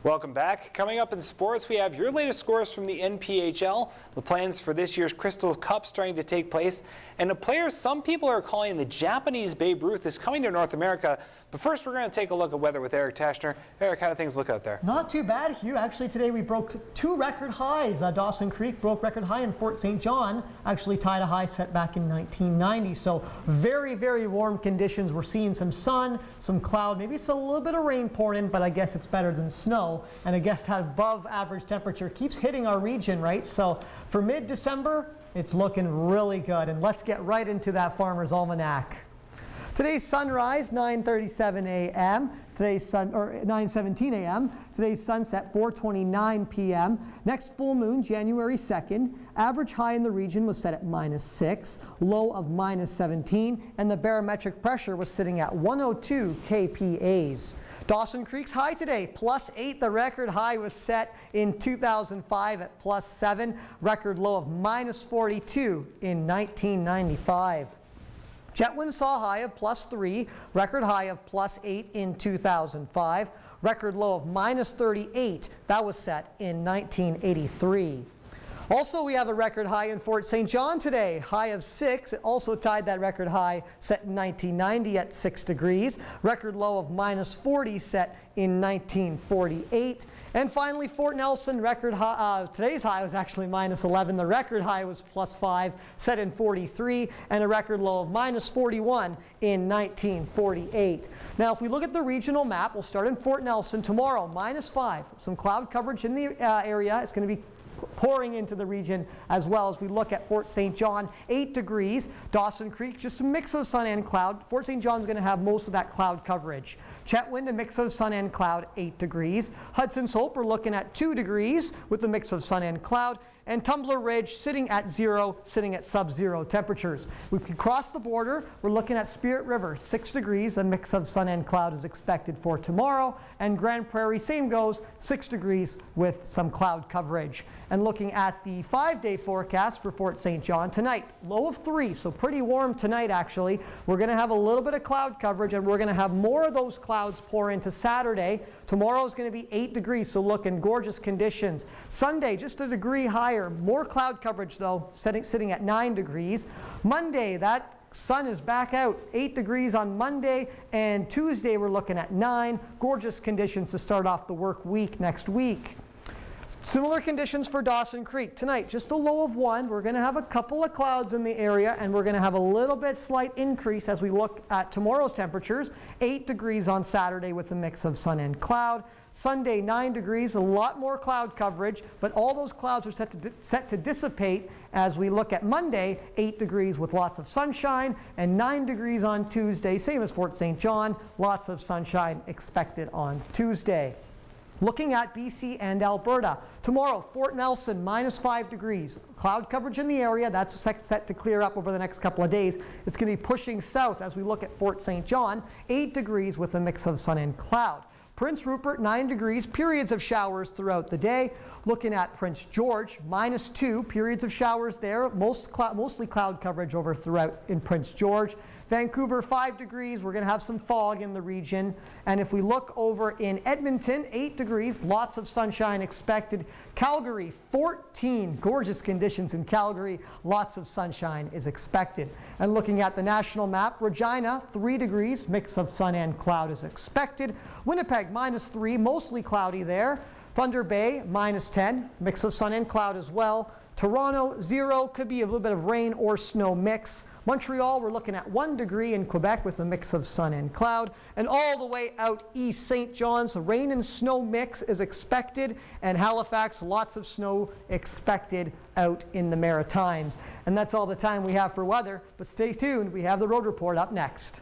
Welcome back. Coming up in sports, we have your latest scores from the NPHL, the plans for this year's Crystal Cup starting to take place, and a player some people are calling the Japanese Babe Ruth is coming to North America. But first, we're going to take a look at weather with Eric Tashner. Eric, how do things look out there? Not too bad, Hugh. Actually, today we broke two record highs. Dawson Creek broke record high, and Fort St. John actually tied a high set back in 1990. So very, very warm conditions. We're seeing some sun, some cloud, maybe a little bit of rain pouring in, but I guess it's better than snow. And I guess that above average temperature keeps hitting our region, right? So for mid-December, it's looking really good. And let's get right into that Farmer's Almanac. Today's sunrise, 9:37 a.m. Today's 9:17 a.m. Today's sunset, 4:29 p.m. Next full moon, January 2nd. Average high in the region was set at -6, low of -17, and the barometric pressure was sitting at 102 kPAs. Dawson Creek's high today, +8. The record high was set in 2005 at +7. Record low of -42 in 1995. Chetwynd saw a high of +3, record high of +8 in 2005, record low of -38. That was set in 1983. Also, we have a record high in Fort St. John today, high of 6. It also tied that record high set in 1990 at 6 degrees. Record low of -40 set in 1948. And finally, Fort Nelson, record high, today's high was actually -11. The record high was +5, set in 43, and a record low of -41 in 1948. Now, if we look at the regional map, we'll start in Fort Nelson tomorrow, -5. Some cloud coverage in the area. It's going to be pouring into the region as well as we look at Fort St. John, 8 degrees. Dawson Creek, just a mix of sun and cloud. Fort St. John's going to have most of that cloud coverage. Chetwynd, a mix of sun and cloud, 8 degrees. Hudson's Hope, we're looking at 2 degrees with a mix of sun and cloud. And Tumbler Ridge sitting at 0, sitting at sub-zero temperatures. We can cross the border. We're looking at Spirit River, 6 degrees. A mix of sun and cloud is expected for tomorrow. And Grand Prairie, same goes, 6 degrees with some cloud coverage. And looking at the 5-day forecast for Fort St. John tonight, low of 3, so pretty warm tonight actually. We're going to have a little bit of cloud coverage, and we're going to have more of those clouds pour into Saturday. Tomorrow is going to be 8 degrees, so looking gorgeous conditions. Sunday, just a degree higher. More cloud coverage though, sitting at 9 degrees. Monday, that sun is back out, 8 degrees on Monday, and Tuesday we're looking at 9. Gorgeous conditions to start off the work week next week. Similar conditions for Dawson Creek. Tonight, just a low of 1. We're going to have a couple of clouds in the area, and we're going to have a little bit slight increase as we look at tomorrow's temperatures. 8 degrees on Saturday with a mix of sun and cloud. Sunday, 9 degrees, a lot more cloud coverage, but all those clouds are set to dissipate as we look at Monday, 8 degrees with lots of sunshine, and 9 degrees on Tuesday, same as Fort St. John, lots of sunshine expected on Tuesday. Looking at BC and Alberta, tomorrow, Fort Nelson, -5 degrees. Cloud coverage in the area, that's set to clear up over the next couple of days. It's going to be pushing south as we look at Fort St. John, 8 degrees with a mix of sun and cloud. Prince Rupert, 9 degrees, periods of showers throughout the day. Looking at Prince George, -2, periods of showers there, mostly cloud coverage over throughout in Prince George. Vancouver, 5 degrees, we're going to have some fog in the region. And if we look over in Edmonton, 8 degrees, lots of sunshine expected. Calgary, 14, gorgeous conditions in Calgary, lots of sunshine is expected. And looking at the national map, Regina, 3 degrees, mix of sun and cloud is expected. Winnipeg, -3, mostly cloudy there. Thunder Bay, -10, mix of sun and cloud as well. Toronto, 0, could be a little bit of rain or snow mix. Montreal, we're looking at 1 degree in Quebec with a mix of sun and cloud. And all the way out east, St. John's, rain and snow mix is expected. And Halifax, lots of snow expected out in the Maritimes. And that's all the time we have for weather. But stay tuned, we have the road report up next.